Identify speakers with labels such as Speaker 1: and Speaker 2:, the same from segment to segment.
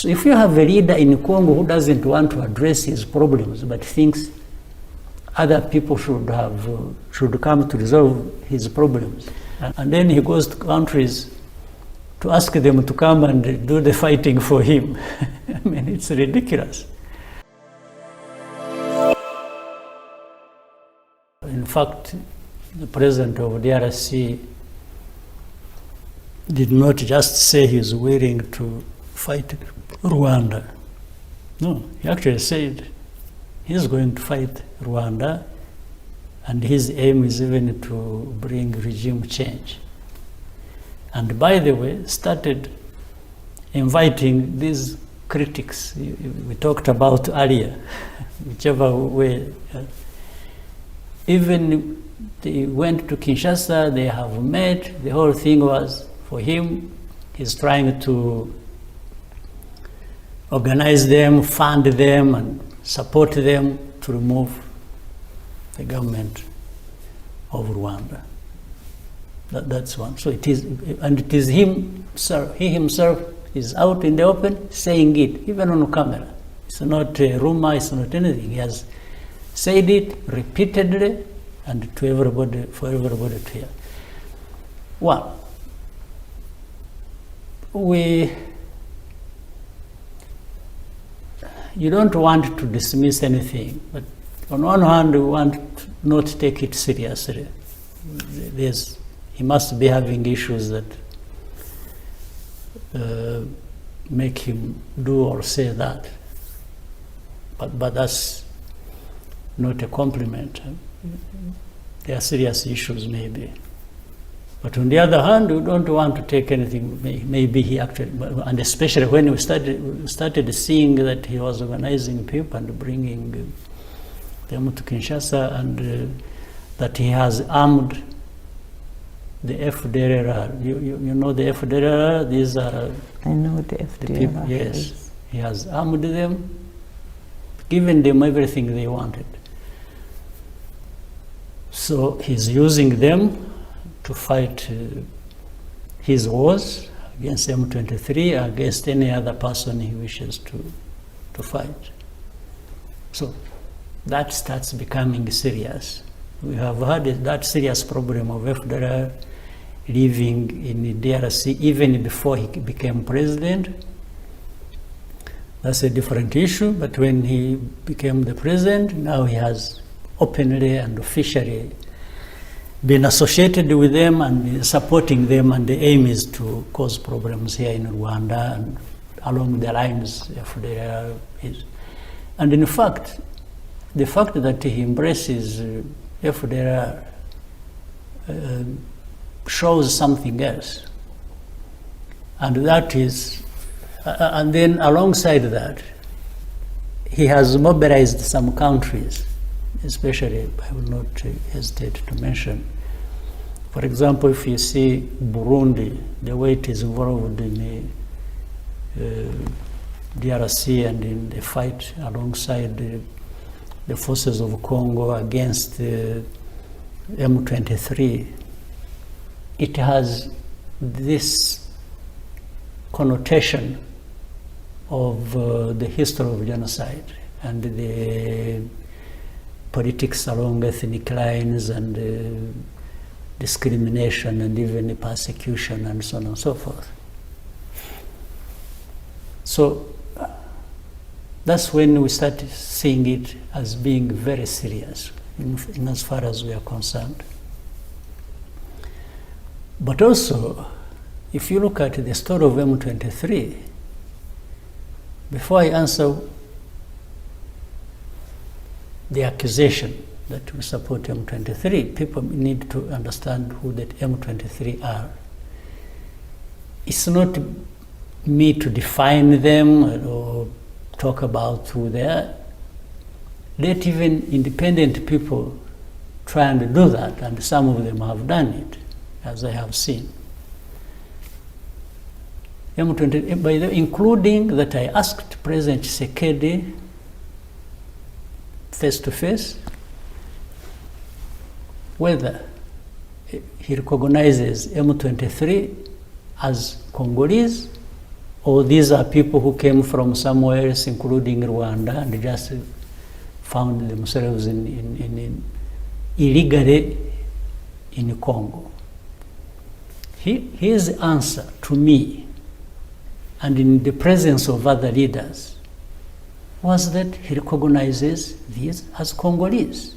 Speaker 1: So if you have a leader in Congo who doesn't want to address his problems but thinks other people should come to resolve his problems, and then he goes to countries to ask them to come and do the fighting for him, I mean, it's ridiculous. In fact, the president of DRC did not just say he's willing to fight Rwanda. No, he actually said he's going to fight Rwanda, and his aim is even to bring regime change. And by the way, started inviting these critics we talked about earlier, whichever way. Even they went to Kinshasa, they have met, the whole thing was for him, he's trying to organize them, fund them, and support them to remove the government of Rwanda. That's one. So it is, and it is him, sir, he himself is out in the open saying it, even on camera. It's not a rumor, it's not anything. He has said it repeatedly and to everybody, for everybody to hear. One, you don't want to dismiss anything, but on one hand, we want to not take it seriously. He must be having issues that make him do or say that. But that's not a compliment. There are serious issues, maybe. But on the other hand, we don't want to take anything. Maybe he actually, and especially when we started seeing that he was organizing people and bringing them to Kinshasa, and that he has armed the FDLR. You know the FDLR? These are...
Speaker 2: I know the FDLR.
Speaker 1: The people, yes. He has armed them, given them everything they wanted. So he's using them to fight his wars against M23, against any other person he wishes to fight. So that starts becoming serious. We have had that serious problem of FDLR living in DRC even before he became president. That's a different issue, but when he became the president, now he has openly and officially been associated with them and supporting them, and the aim is to cause problems here in Rwanda and along the lines FDLR is. And in fact, the fact that he embraces FDLR shows something else. And that is, and then alongside that, he has mobilized some countries, especially, I will not hesitate to mention. For example, if you see Burundi, the way it is involved in DRC and in the fight alongside the forces of Congo against M23, it has this connotation of the history of genocide and the politics along ethnic lines and discrimination and even persecution and so on and so forth. So that's when we started seeing it as being very serious in as far as we are concerned. But also, if you look at the story of M23, before I answer the accusation that we support M23, people need to understand who that M23 are. It's not me to define them or talk about who they are. Let even independent people try and do that, and some of them have done it, as I have seen. M23, by the way, including that I asked President Tshisekedi face to face whether he recognizes M23 as Congolese or these are people who came from somewhere else, including Rwanda, and just found themselves illegally in Congo. His answer to me, and in the presence of other leaders, was that he recognizes these as Congolese.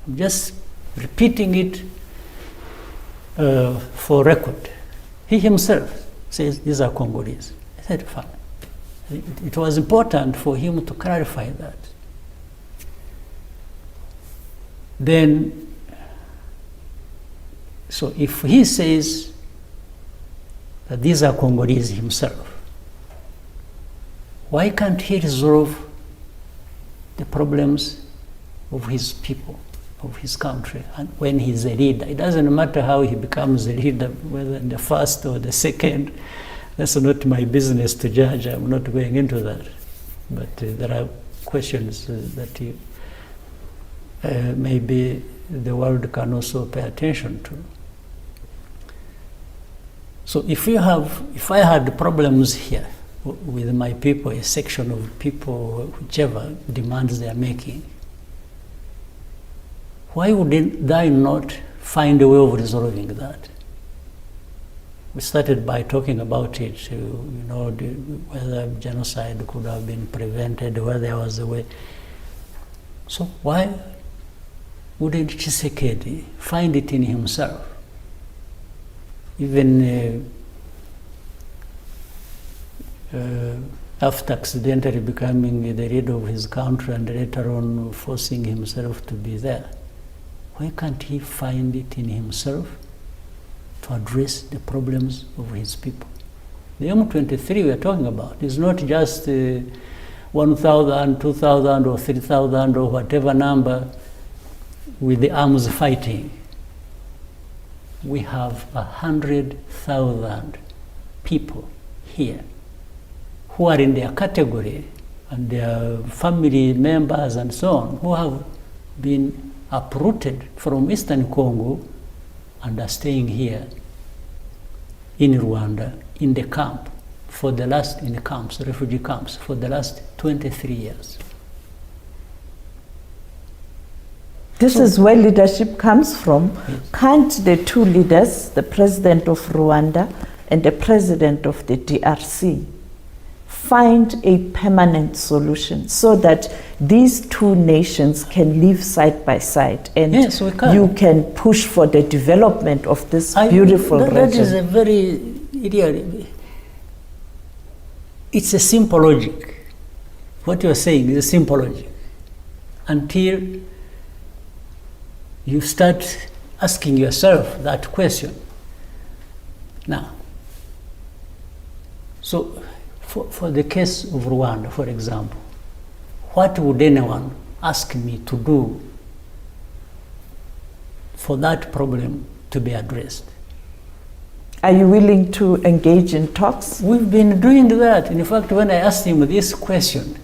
Speaker 1: I'm just repeating it for record. He himself says these are Congolese. I said, fine. It was important for him to clarify that. Then, so if he says that these are Congolese himself, why can't he resolve the problems of his people, of his country? And when he's a leader, it doesn't matter how he becomes a leader, whether in the first or the second. That's not my business to judge. I'm not going into that. But there are questions that maybe the world can also pay attention to. So if I had problems here with my people, a section of people, whichever demands they are making, why would I not find a way of resolving that? We started by talking about it, whether genocide could have been prevented, whether there was a way. So why wouldn't Tshisekedi find it in himself? Even after accidentally becoming the leader of his country and later on forcing himself to be there, why can't he find it in himself to address the problems of his people? The M23 we are talking about is not just 1,000, 2,000 or 3,000 or whatever number with the arms fighting. We have 100,000 people here who are in their category and their family members and so on, who have been uprooted from Eastern Congo and are staying here in Rwanda in the camp refugee camps for the last 23 years.
Speaker 2: This is where leadership comes from. Yes. Can't the two leaders, the president of Rwanda and the president of the DRC, find a permanent solution so that these two nations can live side by side and
Speaker 1: yes, we can.
Speaker 2: You can push for the development of this beautiful region?
Speaker 1: That is a very, it's a simple logic. What you're saying is a simple logic. Until you start asking yourself that question. Now, so for the case of Rwanda, for example, what would anyone ask me to do for that problem to be addressed?
Speaker 2: Are you willing to engage in talks?
Speaker 1: We've been doing that. In fact, when I asked him this question,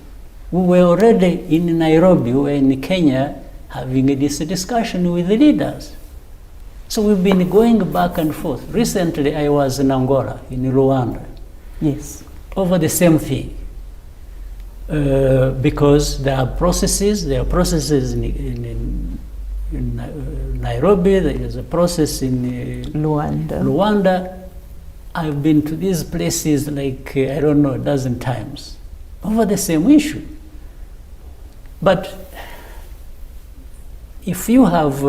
Speaker 1: we were already in Nairobi, we were in Kenya, having this discussion with the leaders. So we've been going back and forth. Recently, I was in Angola, in Rwanda.
Speaker 2: Yes.
Speaker 1: Over the same thing. Because there are processes in Nairobi, there is a process in Rwanda. I've been to these places like, I don't know, a dozen times over the same issue. But if you have,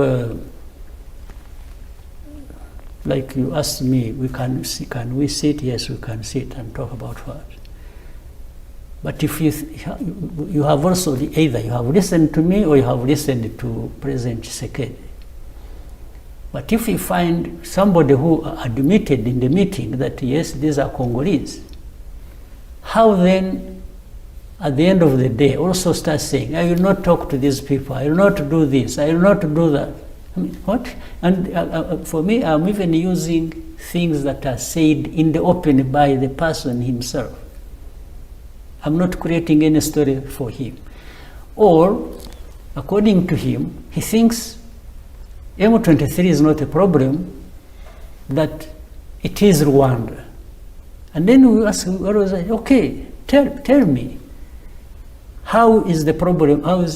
Speaker 1: like you asked me, can we sit? Yes, we can sit and talk about what. But if you have also either you have listened to me or you have listened to President Tshisekedi. But if you find somebody who admitted in the meeting that yes, these are Congolese, how then, at the end of the day, also start saying, I will not talk to these people, I will not do this, I will not do that. I mean, what? And for me, I'm even using things that are said in the open by the person himself. I'm not creating any story for him. Or, according to him, he thinks M23 is not a problem, that it is Rwanda. And then we ask him, okay, tell me, how is the problem, does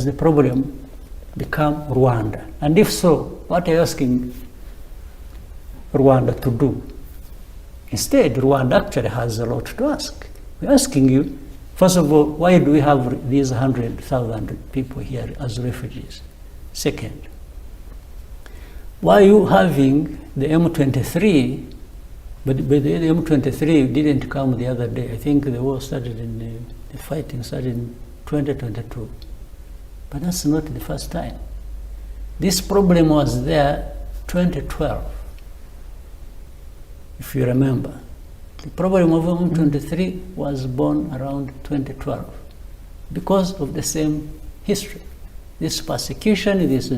Speaker 1: the problem become Rwanda? And if so, what are you asking Rwanda to do? Instead, Rwanda actually has a lot to ask. We're asking you, first of all, why do we have these 100,000 people here as refugees? Second, why are you having the M23, but the M23 didn't come the other day. I think the war started the fighting started in 2022. But that's not the first time. This problem was there 2012, if you remember. The problem of M23 was born around 2012 because of the same history. This persecution, this.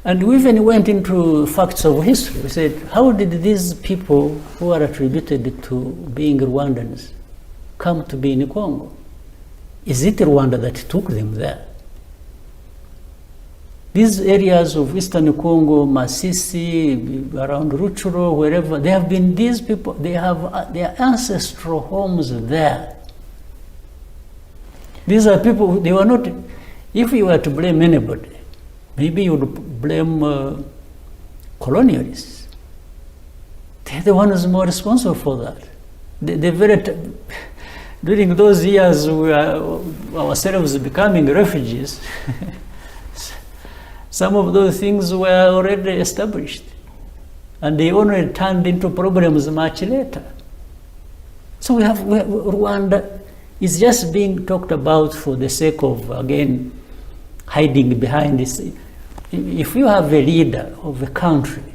Speaker 1: And we even went into facts of history. We said, how did these people who are attributed to being Rwandans come to be in Congo? Is it Rwanda that took them there? These areas of Eastern Congo, Masisi, around Rutshuru, wherever, they have been, these people, they have their ancestral homes there. These are people, they were not, if you were to blame anybody, maybe you would blame colonialists. They're the ones more responsible for that. During those years, we were ourselves becoming refugees. Some of those things were already established, and they only turned into problems much later. So Rwanda is just being talked about for the sake of, again, hiding behind this. If you have a leader of a country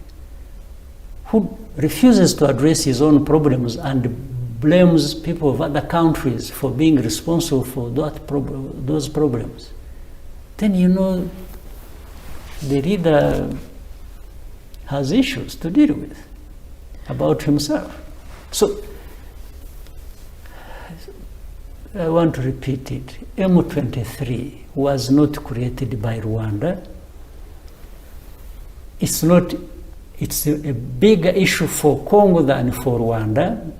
Speaker 1: who refuses to address his own problems and blames people of other countries for being responsible for those problems, then you know the leader has issues to deal with about himself. So I want to repeat it. M23 was not created by Rwanda. It's a bigger issue for Congo than for Rwanda.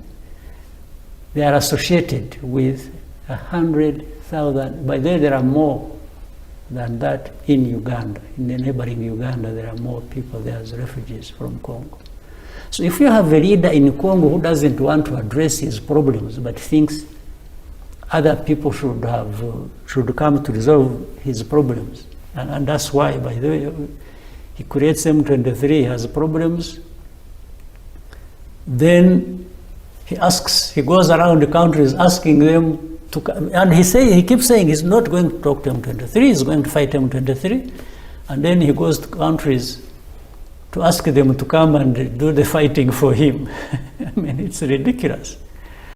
Speaker 1: They are associated with 100,000. By the way, there are more than that in Uganda. In the neighboring Uganda, there are more people there as refugees from Congo. So if you have a leader in Congo who doesn't want to address his problems but thinks other people should come to resolve his problems, and that's why, by the way, he creates M23, he has problems. Then he goes around the countries asking them to come, and he keeps saying he's not going to talk to M23, he's going to fight M23, and then he goes to countries to ask them to come and do the fighting for him. I mean, it's ridiculous.